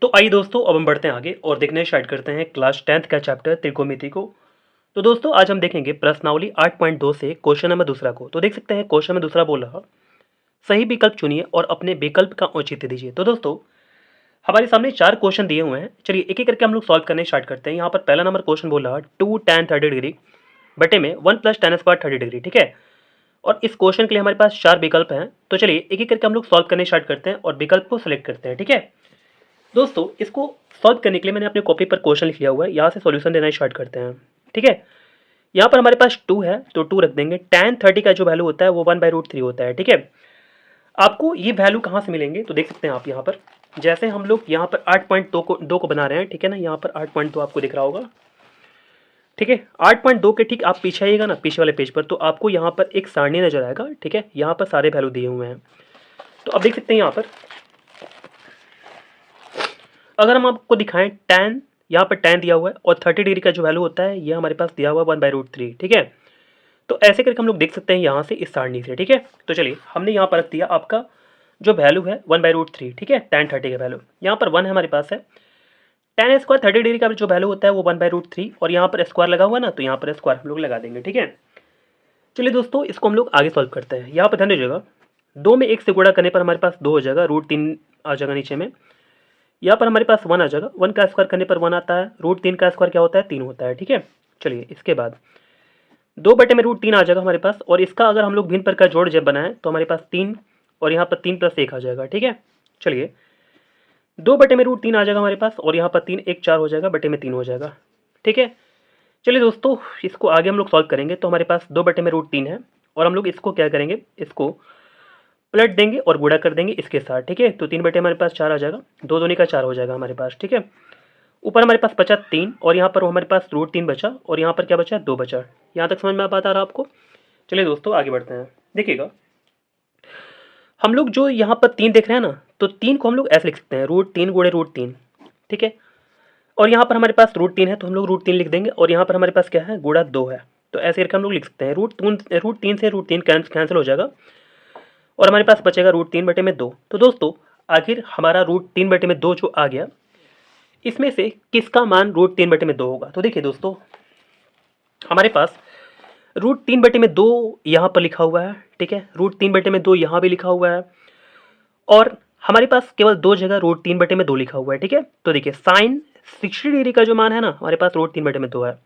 तो आइए दोस्तों, अब हम बढ़ते हैं आगे और देखने स्टार्ट करते हैं क्लास 10th का चैप्टर त्रिकोणमिति को। तो दोस्तों आज हम देखेंगे प्रश्नावली 8.2 से क्वेश्चन नंबर दूसरा को। तो देख सकते हैं क्वेश्चन में दूसरा बोल रहा, सही विकल्प चुनिए और अपने विकल्प का औचित्य दीजिए। तो दोस्तों हमारे सामने 4 क्वेश्चन दिए हुए हैं, चलिए एक एक करके हम लोग सॉल्व करने स्टार्ट करते हैं। यहाँ पर पहला नंबर क्वेश्चन बोल रहा 2 tan 30 डिग्री बटे में 1 + tan स्क्वायर 30 डिग्री, ठीक है। और इस क्वेश्चन के लिए हमारे पास 4 विकल्प हैं। तो चलिए एक एक करके हम लोग सॉल्व करने स्टार्ट करते हैं और विकल्प को सिलेक्ट करते हैं, ठीक है। दोस्तों इसको सॉल्व करने के लिए मैंने अपने कॉपी पर क्वेश्चन लिख लिया हुआ है, यहाँ से सॉल्यूशन देना स्टार्ट करते हैं, ठीक है। यहाँ पर हमारे पास 2 है तो 2 रख देंगे। tan 30 का जो वैल्यू होता है वो 1/√3 होता है, ठीक है। आपको ये वैल्यू कहाँ से मिलेंगे तो देख सकते हैं आप यहाँ पर, जैसे हम लोग यहाँ पर 8.2 को बना रहे हैं, ठीक है ना। यहाँ पर 8.2 आपको दिख रहा होगा, ठीक है। 8.2 के ठीक आप पीछे आइएगा ना, पीछे वाले पेज पर, तो आपको यहाँ पर एक सारणी नजर आएगा, ठीक है। यहाँ पर सारे वैल्यू दिए हुए हैं। तो अब देख सकते हैं यहाँ पर, अगर हम आपको दिखाएं tan, यहाँ पर tan दिया हुआ है और 30 डिग्री का जो वैल्यू होता है ये हमारे पास दिया हुआ है 1/√3, ठीक है। तो ऐसे करके हम लोग देख सकते हैं यहाँ से इस सारणी से, ठीक है। तो चलिए हमने यहाँ पर रख दिया आपका जो वैल्यू है 1/√3, ठीक है। tan 30 का वैल्यू यहाँ पर 1 है हमारे पास है। tan स्क्वायर 30 डिग्री का जो वैल्यू होता है वो 1/√3 और यहाँ पर स्क्वायर लगा हुआ ना, तो यहाँ पर स्क्वायर हम लोग लगा देंगे, ठीक है। चलिए दोस्तों इसको हम लोग आगे सॉल्व करते हैं। यहाँ पर ध्यान दीजिएगा, 2 में 1 से गुणा करने पर हमारे पास 2 हो जाएगा, √3 आ जाएगा नीचे में। यहाँ पर हमारे पास 1 आ जाएगा, 1 का स्क्वायर करने पर 1 आता है, √3 का स्क्वायर क्या होता है 3 होता है, ठीक है। चलिए इसके बाद 2 बटे में √3 आ जाएगा हमारे पास, और इसका अगर हम लोग भिन्न पर का जोड़ जब बनाएं तो हमारे पास 3 और यहाँ पर 3 + 1 आ जाएगा, ठीक है। चलिए 2 बटे में √3 आ जाएगा हमारे पास, और यहाँ पर 3 1 4 हो जाएगा, बटे में 3 हो जाएगा, ठीक है। चलिए दोस्तों इसको आगे हम लोग सॉल्व करेंगे। तो हमारे पास 2 बटे में √3 है और हम लोग इसको क्या करेंगे, इसको पलट देंगे और गुणा कर देंगे इसके साथ, ठीक है। तो 3 बटे हमारे पास 4 आ जाएगा, 2 दूनी का 4 हो जाएगा हमारे पास, ठीक है। ऊपर हमारे पास बचा 3 और यहाँ पर हमारे पास √3 बचा, और यहाँ पर क्या बचा 2 बचा। यहाँ तक समझ में बात आ रहा है आपको। चलिए दोस्तों आगे बढ़ते हैं। देखिएगा हम लोग जो यहाँ पर 3 देख रहे हैं ना, तो 3 को हम लोग ऐसे लिख सकते हैं, √3 गुणे √3, ठीक है। और यहाँ पर हमारे पास √3 है तो हम लोग √3 लिख देंगे, और यहाँ पर हमारे पास क्या है, गुणा 2 है। तो ऐसे करके हम लोग लिख सकते हैं, √3 से √3 कैंसिल हो जाएगा और हमारे पास बचेगा √3 बटे में 2। तो दोस्तों आखिर हमारा √3 बटे में 2 जो आ गया, इसमें से किसका मान √3 बटे में 2 होगा। तो देखिए दोस्तों हमारे पास √3 बटे में 2 यहाँ पर लिखा हुआ है, ठीक है। √3 बटे में 2 यहाँ भी लिखा हुआ है, और हमारे पास केवल 2 जगह √3 बटे में 2 लिखा हुआ है, ठीक है। तो देखिए साइन 60 डिग्री का जो मान है ना, हमारे पास √3 बटे में 2 है,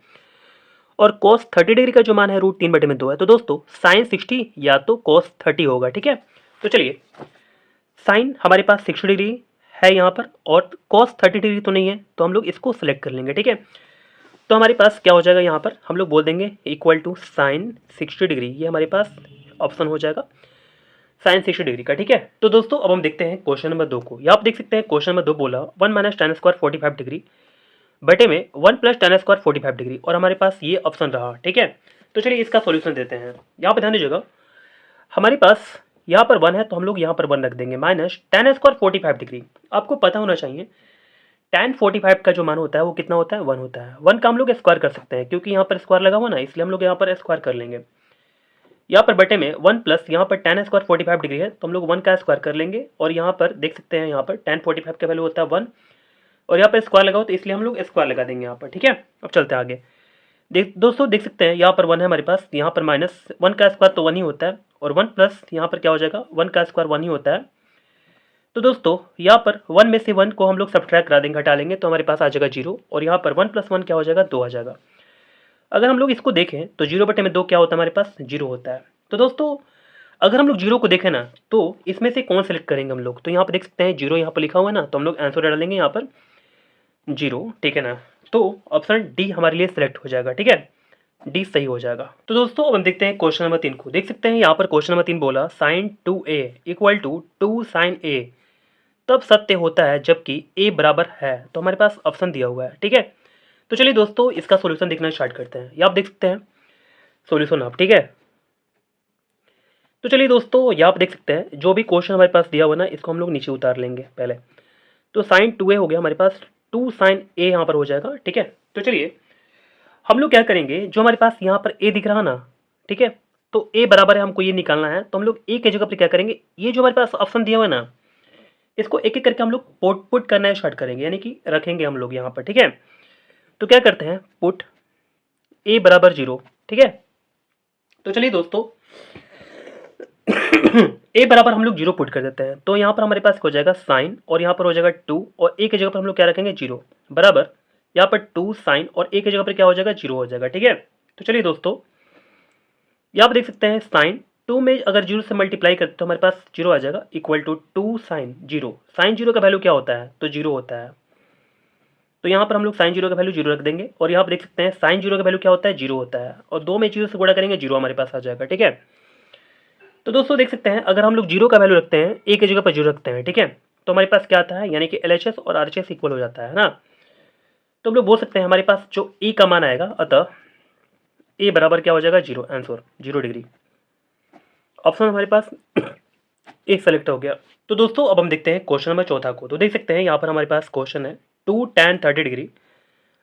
और cos 30 डिग्री का जो मान है √3 बटे में 2 है। तो दोस्तों साइन 60 या तो cos 30 होगा, ठीक है। तो चलिए साइन हमारे पास 60 डिग्री है यहाँ पर, और cos 30 डिग्री तो नहीं है, तो हम लोग इसको सिलेक्ट कर लेंगे, ठीक है। तो हमारे पास क्या हो जाएगा, यहाँ पर हम लोग बोल देंगे इक्वल टू साइन 60 डिग्री, ये हमारे पास ऑप्शन हो जाएगा साइन 60 डिग्री का, ठीक है। तो दोस्तों अब हम देखते हैं क्वेश्चन नंबर 2 को। यहाँ आप देख सकते हैं क्वेश्चन नंबर 2 बोला 1 - tan स्क्वायर 45 डिग्री बटे में 1 + tan स्क्वायर 45 डिग्री, और हमारे पास ये ऑप्शन रहा, ठीक है। तो चलिए इसका सॉल्यूशन देते हैं। यहाँ पर ध्यान दीजिएगा, हमारे पास यहाँ पर 1 है तो हम लोग यहाँ पर 1 रख देंगे, माइनस tan स्क्वायर 45 डिग्री। आपको पता होना चाहिए tan 45 का जो मान होता है वो कितना होता है, 1 होता है। 1 का हम लोग स्क्वायर कर सकते हैं, क्योंकि यहाँ पर स्क्वायर लगा हुआ ना, इसलिए हम लोग यहाँ पर स्क्वायर कर लेंगे। यहाँ पर बटे में 1 प्लस यहाँ पर tan स्क्वायर 45 डिग्री है तो हम लोग 1 का स्क्वायर कर लेंगे, और यहाँ पर देख सकते हैं यहाँ पर tan 45 का वैल्यू होता है 1, और यहाँ पर स्क्वायर लगाओ तो इसलिए हम लोग स्क्वायर लगा देंगे यहाँ पर, ठीक है। अब चलते हैं आगे। दोस्तों देख सकते हैं यहाँ पर 1 है हमारे पास, यहाँ पर माइनस 1 का स्क्वायर तो 1 ही होता है, और 1 प्लस यहाँ पर क्या हो जाएगा, 1 का स्क्वायर 1 ही होता है। तो दोस्तों यहाँ पर 1 में से 1 को हम लोग सब्ट्रैक्ट करा देंगे, हटा लेंगे, तो हमारे पास आ जाएगा 0, और यहाँ पर 1 + 1 क्या हो जाएगा, 2 आ जाएगा। अगर हम लोग इसको देखें तो 0 बटे में 2 क्या होता है, हमारे पास 0 होता है। तो दोस्तों अगर हम लोग 0 को देखें ना, तो इसमें से कौन सेलेक्ट करेंगे हम लोग, तो यहाँ पर देख सकते हैं 0 यहाँ पर लिखा हुआ है ना, तो हम लोग आंसर डालेंगे यहाँ पर 0, ठीक है ना। तो ऑप्शन डी हमारे लिए सिलेक्ट हो जाएगा, ठीक है, डी सही हो जाएगा। तो दोस्तों अब हम देखते हैं क्वेश्चन नंबर 3 को। देख सकते हैं यहाँ पर क्वेश्चन नंबर 3 बोला sin 2a = 2 sin a तब सत्य होता है जबकि a बराबर है। तो हमारे पास ऑप्शन दिया हुआ है, ठीक है। तो चलिए दोस्तों इसका सॉल्यूशन देखना स्टार्ट करते हैं। ये आप देख सकते हैं सॉल्यूशन आप, ठीक है। तो चलिए दोस्तों ये आप देख सकते हैं जो भी क्वेश्चन हमारे पास दिया हुआ ना, इसको हम लोग नीचे उतार लेंगे पहले। तो sin 2a हो गया हमारे पास, 2 sin a यहाँ पर हो जाएगा, ठीक है। तो चलिए हम लोग क्या करेंगे, जो हमारे पास यहाँ पर a दिख रहा ना, ठीक है, तो a बराबर है, हमको ये निकालना है। तो हम लोग a की जगह पर क्या करेंगे, ये जो हमारे पास ऑप्शन दिया हुआ है ना, इसको एक एक करके हम लोग पुट करना स्टार्ट करेंगे, यानी कि रखेंगे हम लोग यहाँ पर। ठीक है, तो क्या करते हैं, पुट ए बराबर 0। ठीक है, तो चलिए दोस्तों ए बराबर हम लोग 0 पुट कर देते हैं। तो यहाँ पर हमारे पास हो जाएगा साइन और यहाँ पर हो जाएगा 2 और ए की जगह पर हम लोग क्या रखेंगे 0 बराबर यहाँ पर 2 साइन और ए की जगह पर क्या हो जाएगा 0 हो जाएगा। ठीक है, तो चलिए दोस्तों यहाँ पर देख सकते हैं साइन 2 में अगर 0 से मल्टीप्लाई करते तो हमारे पास 0 आ जाएगा इक्वल टू 2 साइन 0। साइन 0 का वैल्यू क्या होता है, तो 0 होता है। तो यहाँ पर हम लोग साइन 0 का वैल्यू 0 रख देंगे और यहाँ पर देख सकते हैं साइन 0 का वैल्यू क्या होता है, 0 होता है। और 2 में 0 से गुणा करेंगे 0 हमारे पास आ जाएगा। ठीक है, तो दोस्तों देख सकते हैं अगर हम लोग 0 का वैल्यू रखते हैं ए की जगह पर 0 रखते हैं, ठीक है, तो हमारे पास क्या आता है, यानी कि LHS और RHS इक्वल हो जाता है ना। तो हम लोग बोल सकते हैं हमारे पास जो ए का मान आएगा, अतः ए बराबर क्या हो जाएगा 0, आंसर 0 डिग्री। ऑप्शन हमारे पास ए सेलेक्ट हो गया। तो दोस्तों अब हम देखते हैं क्वेश्चन नंबर चौथा को। तो देख सकते हैं यहाँ पर हमारे पास क्वेश्चन है 2 tan 30 डिग्री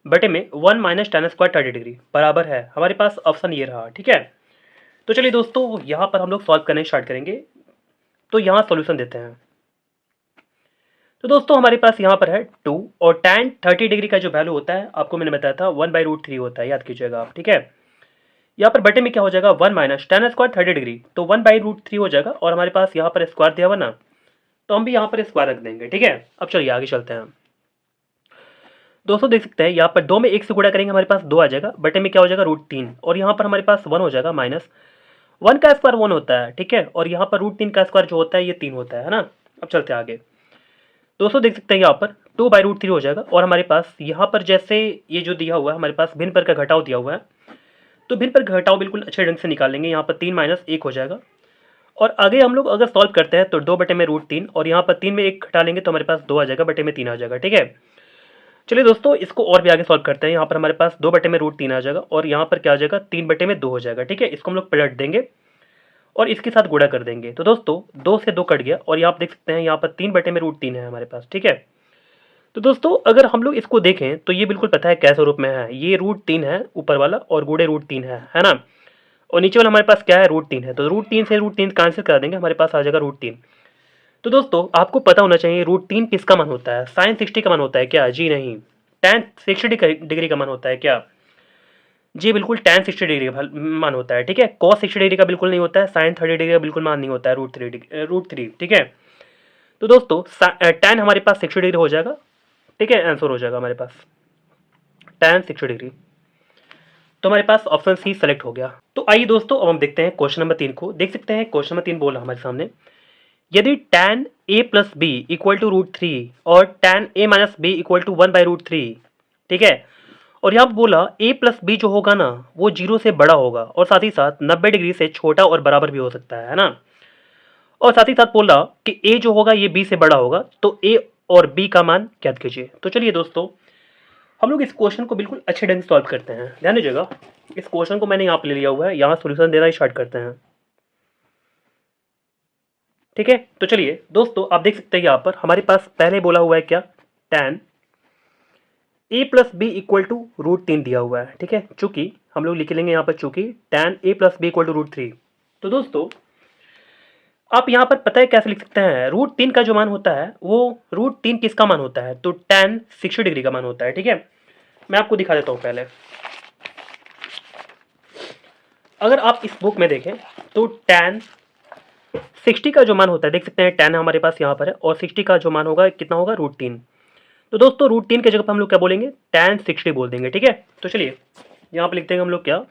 बटे में 1 माइनस tan स्क्वायर 30 डिग्री बराबर है, हमारे पास ऑप्शन ये रहा। ठीक है, तो चलिए दोस्तों यहाँ पर हम लोग सॉल्व करने स्टार्ट करेंगे। तो यहाँ सॉल्यूशन देते हैं। तो दोस्तों हमारे पास यहाँ पर है 2 और tan 30 डिग्री का जो वैल्यू होता है आपको मैंने बताया था 1/√3 होता है, याद कीजिएगा आप। ठीक है, यहाँ पर बटे में क्या हो जाएगा 1 माइनस tan स्क्वायर 30 डिग्री, तो 1/√3 हो जाएगा और हमारे पास यहाँ पर स्क्वायर दिया हुआ ना, तो हम भी यहाँ पर स्क्वायर रख देंगे। ठीक है, अब चलिए आगे चलते हैं। दोस्तों देख सकते हैं यहाँ पर 2 में 1 से गुणा करेंगे हमारे पास 2 आ जाएगा, बटे में क्या हो जाएगा √3 और यहाँ पर हमारे पास 1 हो जाएगा, माइनस 1 का स्क्वायर 1 होता है। ठीक है, और यहाँ पर √3 का स्क्वायर जो होता है ये 3 होता है ना। अब चलते हैं आगे। दोस्तों देख सकते हैं यहाँ पर 2/√3 हो जाएगा और हमारे पास यहाँ पर जैसे ये जो दिया हुआ है हमारे पास भिन्न पर का घटाव दिया हुआ है, तो भिन्न पर घटाव बिल्कुल अच्छे ढंग से निकालेंगे। यहाँ पर 3 माइनस 1 हो जाएगा और आगे हम लोग अगर सॉल्व करते हैं तो 2 बटे में √3 और यहाँ पर 3 में 1 घटा लेंगे तो हमारे पास 2 आ जाएगा, बटे में 3 आ जाएगा। ठीक है, चलिए दोस्तों इसको और भी आगे सॉल्व करते हैं। यहाँ पर हमारे पास 2 बटे में √3 आ जाएगा और यहाँ पर क्या आ जाएगा 3 बटे में 2 हो जाएगा। ठीक है, इसको हम लोग पलट देंगे और इसके साथ गुणा कर देंगे। तो दोस्तों 2 से 2 कट गया और यहाँ आप देख सकते हैं यहाँ पर 3 बटे में √3 है हमारे पास। ठीक है, तो दोस्तों अगर हम लोग इसको देखें तो ये बिल्कुल पता है कैसे रूप में है, ये √3 है ऊपर वाला और गुणे √3 है ना, और नीचे वाला हमारे पास क्या है √3 है, तो √3 से √3 कैंसिल करा देंगे, हमारे पास आ जाएगा √3। तो दोस्तों आपको पता होना चाहिए √3 किसका मान होता है, साइन 60 का मान होता है क्या, जी नहीं। tan 60 डिग्री का मान होता है क्या, जी बिल्कुल tan 60 डिग्री का मान होता है। ठीक है, cos 60 डिग्री का बिल्कुल नहीं होता है, साइन 30 डिग्री का बिल्कुल मान नहीं होता है, √3। ठीक है, तो दोस्तों tan हमारे पास 60 डिग्री हो जाएगा। ठीक है, आंसर हो जाएगा हमारे पास tan 60 डिग्री। तो हमारे पास ऑप्शन सी सेलेक्ट हो गया। तो आइए दोस्तों अब हम देखते हैं क्वेश्चन नंबर 3 को। देख सकते हैं क्वेश्चन नंबर 3 बोला हमारे सामने, यदि tan a plus B equal to √3 और tan a minus B equal to 1/√3, ठीक है, और यहाँ बोला a प्लस बी जो होगा ना वो 0 से बड़ा होगा और साथ ही साथ 90 डिग्री से छोटा और बराबर भी हो सकता है ना, और साथ ही साथ बोला कि a जो होगा ये b से बड़ा होगा, तो a और b का मान ज्ञात कीजिए। तो चलिए दोस्तों हम लोग इस क्वेश्चन को बिल्कुल अच्छे ढंग से सॉल्व करते हैं। ध्यान दीजिएगा, इस क्वेश्चन को मैंने यहाँ पे ले लिया हुआ है, यहाँ सॉल्यूशन देना स्टार्ट करते हैं। ठीक है, तो चलिए दोस्तों आप देख सकते हैं यहाँ पर हमारे पास पहले बोला हुआ है क्या, tan a plus B equal to √3 दिया हुआ है। ठीक है, चूंकि हम लोग लिख लेंगे यहाँ पर चूंकि tan a plus B equal to √3। तो दोस्तों आप यहाँ पर पता है कैसे लिख सकते हैं, √3 का जो मान होता है वो √3 किसका मान होता है, तो tan 60 डिग्री का मान होता है। ठीक है, मैं आपको दिखा देता हूँ पहले। अगर आप इस बुक में देखें तो tan 60 का जो मान होता है, देख सकते हैं tan हमारे पास यहाँ पर है और 60 का जो मान होगा कितना होगा √3। तो दोस्तों √3 के जगह पर हम लोग क्या बोलेंगे, tan 60 बोल देंगे। ठीक है, तो चलिए यहाँ पर लिखते हैं हम लोग क्या,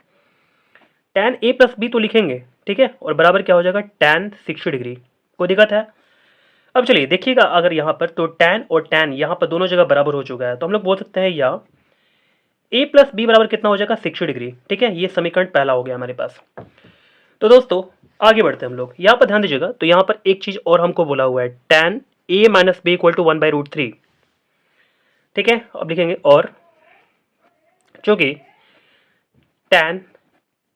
tan a प्लस बी तो लिखेंगे। ठीक है, और बराबर क्या हो जाएगा tan 60 डिग्री। कोई दिक्कत है? अब चलिए देखिएगा अगर यहाँ पर तो tan और tan यहाँ पर दोनों जगह बराबर हो चुका है, तो हम लोग बोल सकते हैं या a प्लस बी बराबर कितना हो जाएगा 60 डिग्री। ठीक है, ये समीकरण पहला हो गया हमारे पास। तो दोस्तों आगे बढ़ते हैं हम लोग, यहाँ पर ध्यान दीजिएगा, तो यहाँ पर एक चीज और हमको बोला हुआ है tan a minus B equal to 1/√3। ठीक है, अब लिखेंगे और चूंकि tan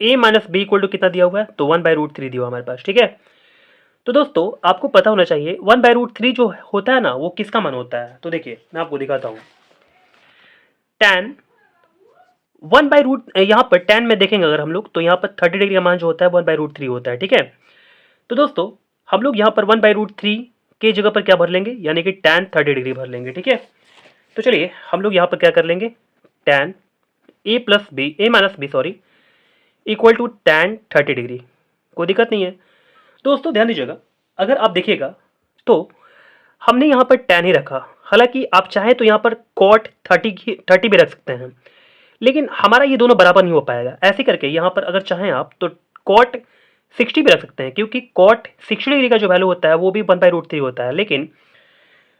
a minus B equal to कितना दिया हुआ है, तो 1/√3 दिया हुआ हमारे पास। ठीक है, तो दोस्तों आपको पता होना चाहिए 1/√3 जो होता है ना वो किसका मान होता है, तो देखिए मैं आपको दिखाता हूँ। tan 1/√, यहाँ पर tan में देखेंगे अगर हम लोग तो यहाँ पर 30 डिग्री का मान जो होता है 1/√3 होता है। ठीक है, तो दोस्तों हम लोग यहाँ पर 1/√3 के जगह पर क्या भर लेंगे, यानी कि tan 30 डिग्री भर लेंगे। ठीक है, तो चलिए हम लोग यहाँ पर क्या कर लेंगे, tan a minus B sorry equal to tan 30 degree. कोई दिक्कत नहीं है दोस्तों, ध्यान दीजिएगा। अगर आप देखिएगा तो हमने यहाँ पर tan ही रखा, हालांकि आप चाहें तो यहाँ पर cot 30 भी रख सकते हैं, लेकिन हमारा ये दोनों बराबर नहीं हो पाएगा। ऐसे करके यहाँ पर अगर चाहें आप तो cot 60 भी रख सकते हैं, क्योंकि cot 60 डिग्री का जो वैल्यू होता है वो भी 1/√3 होता है। लेकिन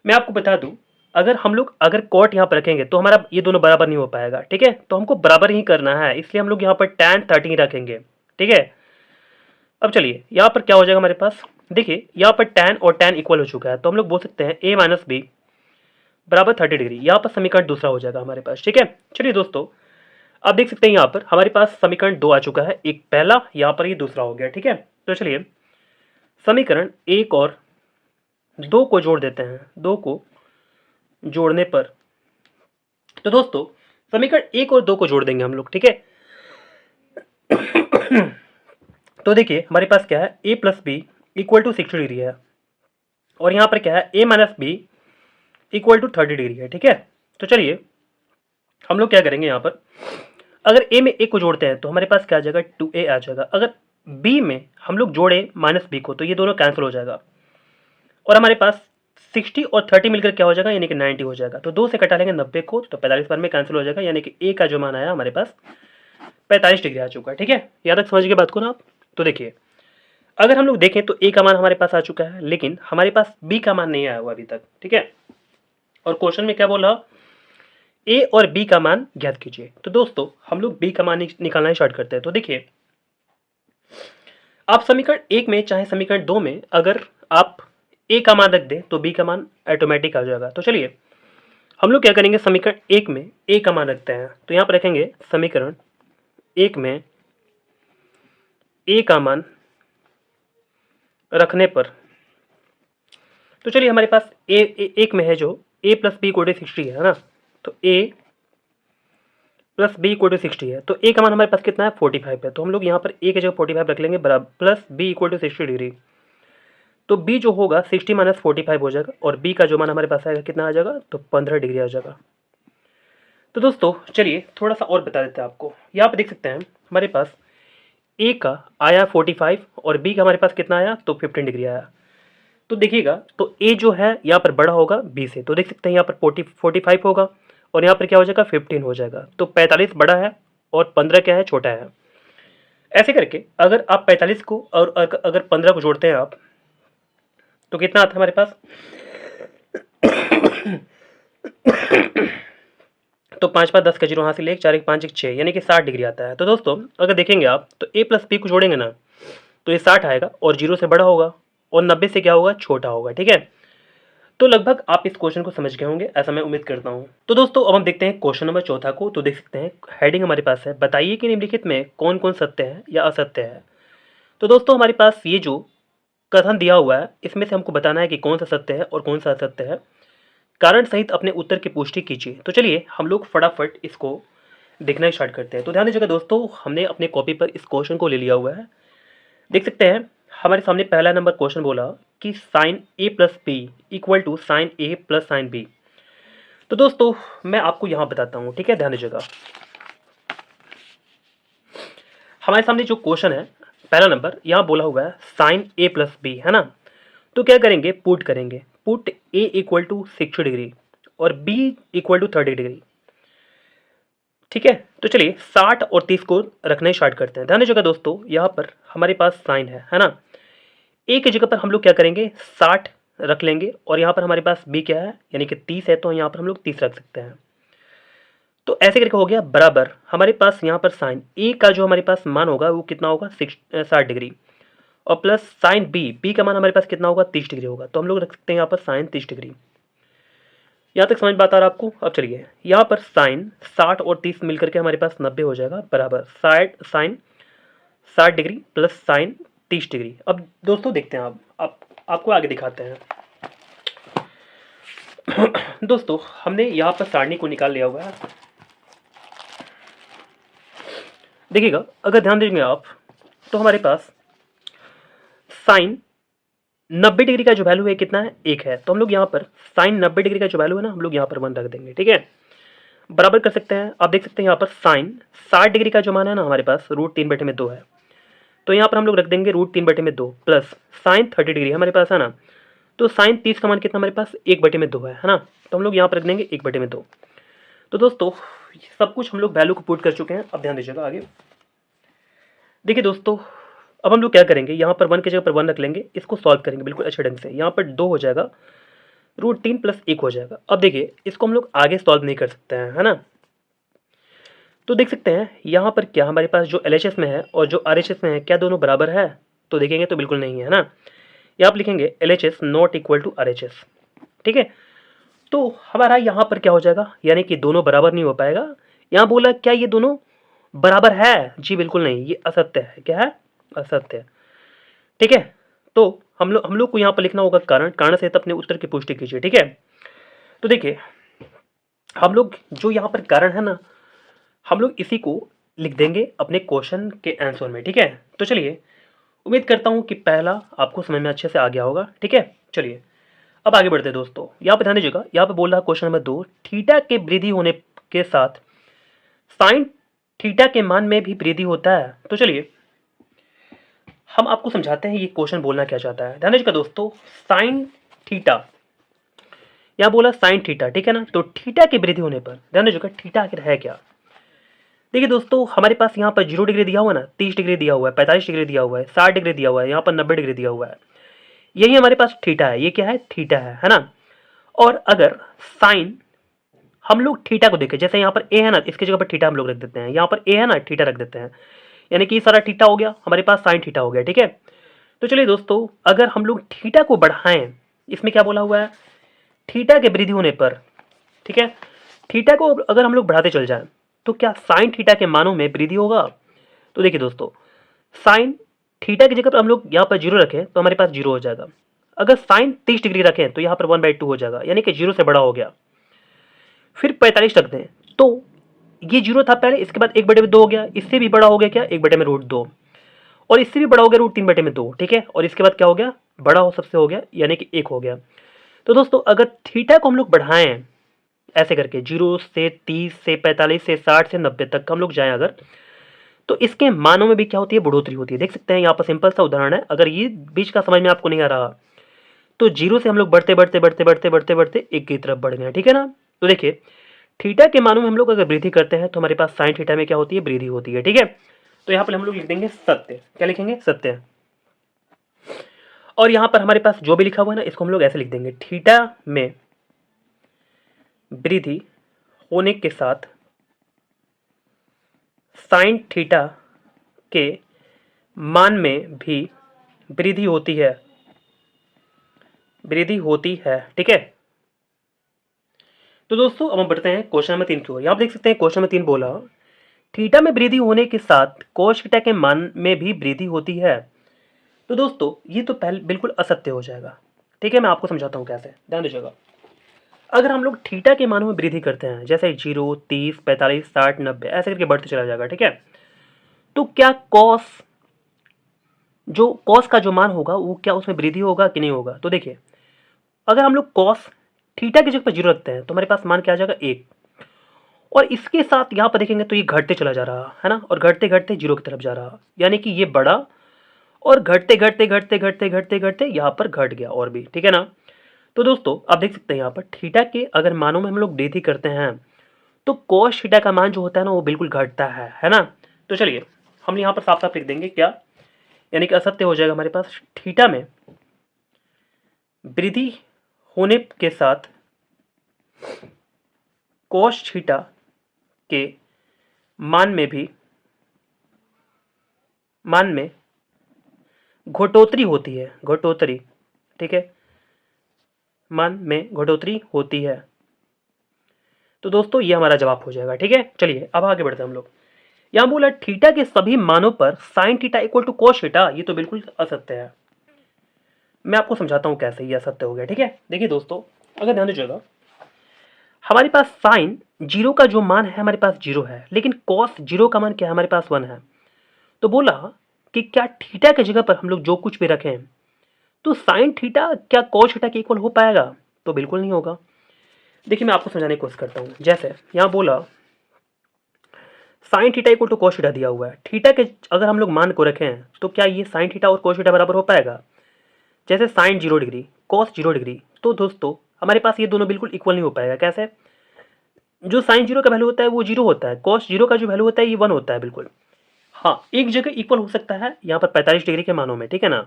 मैं आपको बता दूं, अगर हम लोग अगर cot यहाँ पर रखेंगे तो हमारा ये दोनों बराबर नहीं हो पाएगा। ठीक है, तो हमको बराबर ही करना है, इसलिए हम लोग यहाँ पर tan 30 रखेंगे। ठीक है, अब चलिए यहाँ पर क्या हो जाएगा हमारे पास, देखिए यहाँ पर tan और tan इक्वल हो चुका है, तो हम लोग बोल सकते हैं a माइनस बी बराबर 30 डिग्री। यहाँ पर समीकरण दूसरा हो जाएगा हमारे पास। ठीक है, चलिए दोस्तों आप देख सकते हैं यहाँ पर हमारे पास समीकरण 2 आ चुका है, एक पहला, यहाँ पर ये दूसरा हो गया। ठीक है, तो चलिए समीकरण 1 और 2 को जोड़ देते हैं। 2 को जोड़ने पर तो दोस्तों समीकरण 1 और 2 को जोड़ देंगे हम लोग। ठीक है, तो देखिए हमारे पास क्या है, a plus B equal to 60 degree है, और यहाँ पर क्या है, a minus B equal to 30 degree है। ठीक है, तो चलिए हम लोग क्या करेंगे, यहाँ पर अगर a में a को जोड़ते हैं तो हमारे पास क्या आ जाएगा, 2a आ जाएगा। अगर b में हम लोग जोड़े माइनस b को तो ये दोनों कैंसिल हो जाएगा, और हमारे पास 60 और 30 मिलकर क्या हो जाएगा, यानी कि 90 हो जाएगा। तो 2 से कटा लेंगे 90 को, तो 45 बार में कैंसिल हो जाएगा, यानी कि a का जो मान आया हमारे पास 45 डिग्री आ चुका है। ठीक है, याद तक समझ गए बात को ना आप। तो देखिए अगर हम लोग देखें तो a का मान हमारे पास आ चुका है, लेकिन हमारे पास b का मान नहीं आया हुआ अभी तक। ठीक है, और क्वेश्चन में क्या बोला, a और b का मान ज्ञात कीजिए। तो दोस्तों हम लोग b का मान निकालना स्टार्ट करते हैं। तो देखिए आप समीकरण 1 में चाहे समीकरण 2 में अगर आप a का मान रख दें तो b का मान ऑटोमेटिक आ जाएगा। तो चलिए हम लोग क्या करेंगे, समीकरण 1 में a का मान रखते हैं, तो यहाँ पर रखेंगे समीकरण 1 में a का मान रखने पर, तो चलिए हमारे पास एक में है जो a plus B equal to 60 है ना, तो a plus B equal to 60 है, तो a का मान हमारे पास कितना है, 45 है। तो हम लोग यहाँ पर a की जगह 45 रख लेंगे, बराबर plus b equal to 60 degree. तो b जो होगा 60 माइनस 45 हो जाएगा, और b का जो मान हमारे पास आएगा कितना आ जाएगा, तो 15 डिग्री आ जाएगा। तो दोस्तों चलिए थोड़ा सा और बता देते हैं आपको। यहाँ पर देख सकते हैं हमारे पास a का आया 45 और b का हमारे पास कितना आया, तो 15 डिग्री आया। तो देखिएगा तो a जो है यहाँ पर बड़ा होगा b से, तो देख सकते हैं यहाँ पर 45 होगा, और यहाँ पर क्या हो जाएगा, 15 हो जाएगा। तो 45 बड़ा है और 15 क्या है, छोटा है। ऐसे करके अगर आप 45 को और अगर 15 को जोड़ते हैं आप तो कितना आता है हमारे पास, तो 5 5 10 का जीरो यहाँ से ले, 4 1 5 1 6, यानी कि 60 डिग्री आता है। तो दोस्तों अगर देखेंगे आप तो a प्लस बी को जोड़ेंगे ना तो ये 60 आएगा, और जीरो से बड़ा होगा, और 90 से क्या होगा, छोटा होगा। ठीक है, तो लगभग आप इस क्वेश्चन को समझ गए होंगे, ऐसा मैं उम्मीद करता हूँ। तो दोस्तों अब हम देखते हैं क्वेश्चन नंबर 4 को। तो देख सकते हैं हेडिंग हमारे पास है, बताइए कि निम्नलिखित में कौन कौन सत्य है या असत्य है। तो दोस्तों हमारे पास ये जो कथन दिया हुआ है इसमें से हमको बताना है कि कौन सा सत्य है और कौन सा असत्य है। कारण सहित अपने उत्तर की पुष्टि कीजिए। तो चलिए हम लोग फटाफट इसको देखना स्टार्ट करते हैं। तो ध्यान दीजिएगा दोस्तों, हमने अपने कॉपी पर इस क्वेश्चन को ले लिया हुआ है। देख सकते हैं हमारे सामने पहला नंबर क्वेश्चन बोला कि sine A plus B equal to sine A plus sine B. तो दोस्तों मैं आपको यहाँ बताता हूँ, ठीक है, ध्यान दीजिएगा। हमारे सामने जो क्वेश्चन है पहला नंबर, यहाँ बोला हुआ है साइन ए प्लस बी, है ना। तो क्या करेंगे, पुट करेंगे, put A equal to 60 degree और बी इक्वल टू 30 डिग्री। ठीक है, तो चलिए 60 और 30 को रखना स्टार्ट करते हैं। ध्यान दीजिएगा दोस्तों, यहाँ पर हमारे पास साइन है ना। ए की जगह पर हम लोग क्या करेंगे, 60 रख लेंगे, और यहाँ पर हमारे पास बी क्या है, यानी कि 30 है, तो यहाँ पर हम लोग 30 रख सकते हैं। तो ऐसे करके हो गया बराबर हमारे पास यहाँ पर साइन ए का जो हमारे पास मान होगा वो कितना होगा, 60 डिग्री, और प्लस साइन बी का मान हमारे पास कितना होगा, 30 डिग्री होगा। तो हम लोग रख सकते हैं यहाँ पर साइन 30 डिग्री। यहाँ तक समझ बात आ रहा है आपको। अब चलिए यहाँ पर साइन 60 और 30 मिलकर के हमारे पास 90 हो जाएगा, बराबर sine 60 degree plus sine 30 degree. अब दोस्तों देखते हैं आपको आगे दिखाते हैं। दोस्तों हमने यहाँ पर सारणी को निकाल लिया हुआ है। देखिएगा अगर ध्यान देंगे आप तो हमारे पास साइन 90 डिग्री का जो वैल्यू है कितना है, 1 है। तो हम लोग यहाँ पर साइन 90 डिग्री का जो वैल्यू है ना, हम लोग यहाँ पर 1 रख देंगे, ठीक है। बराबर कर सकते हैं, आप देख सकते हैं यहाँ पर साइन 60 डिग्री का जो मान है ना हमारे पास √3/2 है। तो यहाँ पर हम लोग रख देंगे √3/2 प्लस साइन 30 डिग्री हमारे पास है ना, तो साइन 30 का मान कितना हमारे पास 1/2 है ना। तो हम लोग यहाँ पर रख देंगे 1/2। तो दोस्तों सब कुछ हम लोग वैल्यू को पुट कर चुके हैं। अब ध्यान दीजिएगा आगे। देखिए दोस्तों, अब हम लोग क्या करेंगे, यहाँ पर 1 की जगह पर 1 रख लेंगे, इसको सॉल्व करेंगे बिल्कुल अच्छे ढंग से। यहाँ पर 2 हो जाएगा, √3 प्लस 1 हो जाएगा। अब देखिए इसको हम लोग आगे सॉल्व नहीं कर सकते हैं, है ना। तो देख सकते हैं यहाँ पर क्या हमारे पास जो LHS में है और जो RHS में है, क्या दोनों बराबर है? तो देखेंगे तो बिल्कुल नहीं है ना। यहाँ आप लिखेंगे LHS not equal to RHS, ठीक है। तो हमारा यहाँ पर क्या हो जाएगा, यानी कि दोनों बराबर नहीं हो पाएगा। यहाँ बोला क्या ये दोनों बराबर है? जी बिल्कुल नहीं, ये असत्य है। क्या है? असत्य, ठीक है। तो हम लोग को यहाँ पर लिखना होगा कारण, कारण सहित अपने उत्तर की पुष्टि कीजिए, ठीक है। तो देखिए हम लोग जो यहाँ पर कारण है ना, हम लोग इसी को लिख देंगे अपने क्वेश्चन के आंसर में, ठीक है। तो चलिए, उम्मीद करता हूँ कि पहला आपको समझ में अच्छे से आ गया होगा, ठीक है। चलिए अब आगे बढ़ते हैं दोस्तों। यहाँ पे ध्यान दीजिएगा, यहाँ पे बोल रहा है क्वेश्चन नंबर 2, थीटा के वृद्धि होने के साथ साइन थीटा के मान में भी वृद्धि होता है। तो चलिए हम आपको समझाते हैं ये क्वेश्चन बोलना क्या चाहता है। ध्यान दीजिएगा दोस्तों, साइन थीटा, यहाँ बोला साइन थीटा, ठीक है ना। तो थीटा की वृद्धि होने पर ध्यान दीजिएगा थीटा आखिर है क्या। देखिए दोस्तों हमारे पास यहाँ पर 0 डिग्री दिया हुआ है ना, 30 डिग्री दिया हुआ है, 45 डिग्री दिया हुआ है, 60 डिग्री दिया हुआ है, यहाँ पर 90 डिग्री दिया हुआ है। यही हमारे पास थीटा है। ये क्या है? थीटा है ना। और अगर साइन हम लोग थीटा को देखें, जैसे यहाँ पर ए है ना, इसकी जगह पर थीटा हम लोग रख देते हैं, यहाँ पर ए है ना, थीटा रख देते हैं, यानी कि सारा थीटा हो गया, हमारे पास साइन थीटा हो गया, ठीक है। तो चलिए दोस्तों, अगर हम लोग थीटा को बढ़ाएं, इसमें क्या बोला हुआ है, थीटा के वृद्धि होने पर, ठीक है, थीटा को अगर हम लोग बढ़ाते चल जाएं तो क्या साइन थीटा के मानों में वृद्धि होगा? तो देखिए दोस्तों, साइन थीटा की जगह पर हम लोग यहाँ पर 0 रखें तो हमारे पास 0 हो जाएगा। अगर साइन 30 डिग्री रखें तो यहाँ पर 1/2 हो जाएगा, यानी कि 0 से बड़ा हो गया। फिर 45 रख दें तो ये 0 था पहले, इसके बाद 1/2 हो गया, इससे भी बड़ा हो गया क्या, 1/√2, और इससे भी बड़ा हो गया √3/2, ठीक है। और इसके बाद क्या हो गया, बड़ा हो सबसे हो गया, यानी कि 1 हो गया। तो दोस्तों अगर थीटा को हम लोग बढ़ाएं ऐसे करके 0 से 30 से 45 से 60 से 90 तक हम लोग जाएं अगर, तो इसके मानों में भी क्या होती है, बढ़ोतरी होती है। देख सकते हैं यहाँ पर सिंपल सा उदाहरण है। अगर ये बीच का समझ में आपको नहीं आ रहा तो 0 से हम लोग बढ़ते बढ़ते बढ़ते बढ़ते बढ़ते बढ़ते 1 की तरफ बढ़ गए, ठीक है ना। तो देखिए थीटा के मानों में हम लोग अगर वृद्धि करते हैं तो हमारे पास साइन थीटा में क्या होती है, वृद्धि होती है, ठीक है। तो यहाँ पर हम लोग लिख देंगे सत्य। क्या लिखेंगे? सत्य। और यहाँ पर हमारे पास जो भी लिखा हुआ है ना, इसको हम लोग ऐसे लिख देंगे, थीटा में वृद्धि होने के साथ साइन थीटा के मान में भी वृद्धि होती है, वृद्धि होती है, ठीक है। तो दोस्तों अब हम बढ़ते हैं क्वेश्चन नंबर 3 की ओर। यहाँ आप देख सकते हैं क्वेश्चन नंबर 3 बोला, थीटा में वृद्धि होने के साथ कोस थीटा के मान में भी वृद्धि होती है। तो दोस्तों ये तो पहले बिल्कुल असत्य हो जाएगा, ठीक है। मैं आपको समझाता हूँ कैसे, ध्यान दीजिएगा। अगर हम लोग थीटा के मानों में वृद्धि करते हैं, जैसे 0, 30, 45, 60, 90 ऐसे करके बढ़ते चला जाएगा, ठीक है। तो क्या कॉस का जो मान होगा वो क्या उसमें वृद्धि होगा कि नहीं होगा? तो देखिए अगर हम लोग कॉस थीटा की जगह पर 0 रखते हैं तो हमारे पास मान क्या आ जाएगा, 1। और इसके साथ यहाँ पर देखेंगे तो ये घटते चला जा रहा है ना, और घटते घटते 0 की तरफ जा रहा, यानी कि ये बड़ा, और घटते घटते घटते घटते घटते घटते यहाँ पर घट गया और भी, ठीक है ना। तो दोस्तों आप देख सकते हैं यहाँ पर थीटा के अगर मानों में हम लोग वृद्धि करते हैं तो कोस थीटा का मान जो होता है ना वो बिल्कुल घटता है ना। तो चलिए हम यहाँ पर साफ साफ लिख देंगे क्या, यानी कि असत्य हो जाएगा हमारे पास, थीटा में वृद्धि होने के साथ कोस थीटा के मान में घटोतरी होती है, घटोतरी, ठीक है, मान में घटोतरी होती है। तो दोस्तों ये हमारा जवाब हो जाएगा, ठीक है। चलिए अब आगे बढ़ते हैं हम लोग। यहाँ बोला थीटा के सभी मानों पर sine theta equal to cos theta, ये तो बिल्कुल असत्य है। मैं आपको समझाता हूँ कैसे ये असत्य हो गया, ठीक है। देखिए दोस्तों अगर ध्यान दीजिएगा, हमारे पास साइन 0 का जो मान है हमारे पास 0 है, लेकिन कॉस 0 का मान क्या है, हमारे पास 1 है। तो बोला कि क्या थीटा की जगह पर हम लोग जो कुछ भी रखें तो साइन थीटा क्या कॉस थीटा के इक्वल हो पाएगा? तो बिल्कुल नहीं होगा। देखिए मैं आपको समझाने की कोशिश करता हूँ। जैसे यहाँ बोला sine theta equal to cos theta दिया हुआ है। थीटा के अगर हम लोग मान को रखें तो क्या ये साइन थीटा और कॉस थीटा बराबर हो पाएगा? जैसे साइन 0 डिग्री कॉस 0 डिग्री, तो दोस्तों हमारे पास ये दोनों बिल्कुल इक्वल नहीं हो पाएगा। कैसे? जो साइन 0 का वैल्यू होता है वो 0 होता है, कॉस 0 का जो वैल्यू होता है ये 1 होता है बिल्कुल। हाँ, एक जगह इक्वल हो सकता है यहाँ पर 45 डिग्री के मानों में, ठीक है ना,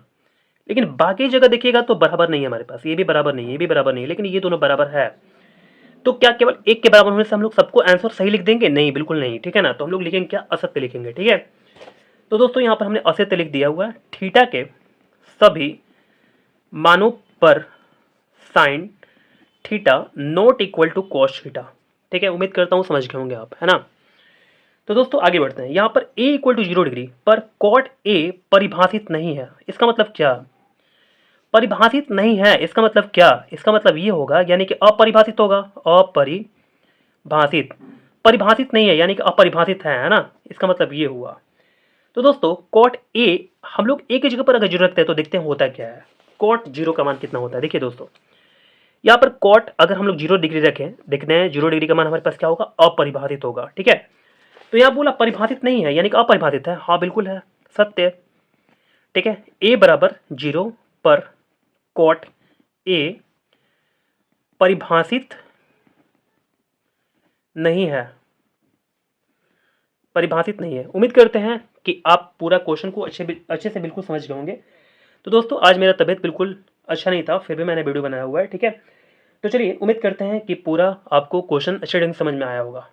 लेकिन बाकी जगह देखिएगा तो बराबर नहीं है हमारे पास। ये भी बराबर नहीं है, ये भी बराबर नहीं है, लेकिन ये दोनों बराबर है। तो क्या केवल एक के बराबर होने से हम लोग सबको आंसर सही लिख देंगे? नहीं, बिल्कुल नहीं, ठीक है ना। तो हम लोग लिखेंगे क्या? असत्य लिखेंगे, ठीक है। तो दोस्तों यहाँ पर हमने असत्य लिख दिया हुआ है। थीटा के सभी मानों पर sine theta not equal to cos theta, ठीक है। उम्मीद करता हूँ समझ गए होंगे आप, है ना। तो दोस्तों आगे बढ़ते हैं। यहाँ पर a इक्वल टू 0 डिग्री पर कॉट a परिभाषित नहीं है। इसका मतलब क्या? परिभाषित नहीं है, इसका मतलब क्या? इसका मतलब ये होगा यानी कि अपरिभाषित होगा। अपरिभाषित, परिभाषित नहीं है यानी कि अपरिभाषित है ना। इसका मतलब ये हुआ। तो दोस्तों कॉट a हम लोग a की जगह पर अगर 0 रखते हैं तो देखते हैं होता क्या है। कॉट 0 का मान कितना होता है? देखिए दोस्तों यहाँ पर कॉट अगर हम लोग 0 डिग्री रखें, देखते हैं 0 डिग्री का मान हमारे पास क्या होगा? अपरिभाषित होगा, ठीक है। तो यहाँ बोला परिभाषित नहीं है यानी कि अपरिभाषित है। हाँ बिल्कुल है, सत्य, ठीक है। a बराबर 0 पर कॉट a परिभाषित नहीं है, परिभाषित नहीं है। उम्मीद करते हैं कि आप पूरा क्वेश्चन को अच्छे से बिल्कुल समझ गए होंगे। तो दोस्तों आज मेरा तबीयत बिल्कुल अच्छा नहीं था, फिर भी मैंने वीडियो बनाया हुआ है, ठीक है। तो चलिए उम्मीद करते हैं कि पूरा आपको क्वेश्चन अच्छे ढंग से समझ में आया होगा।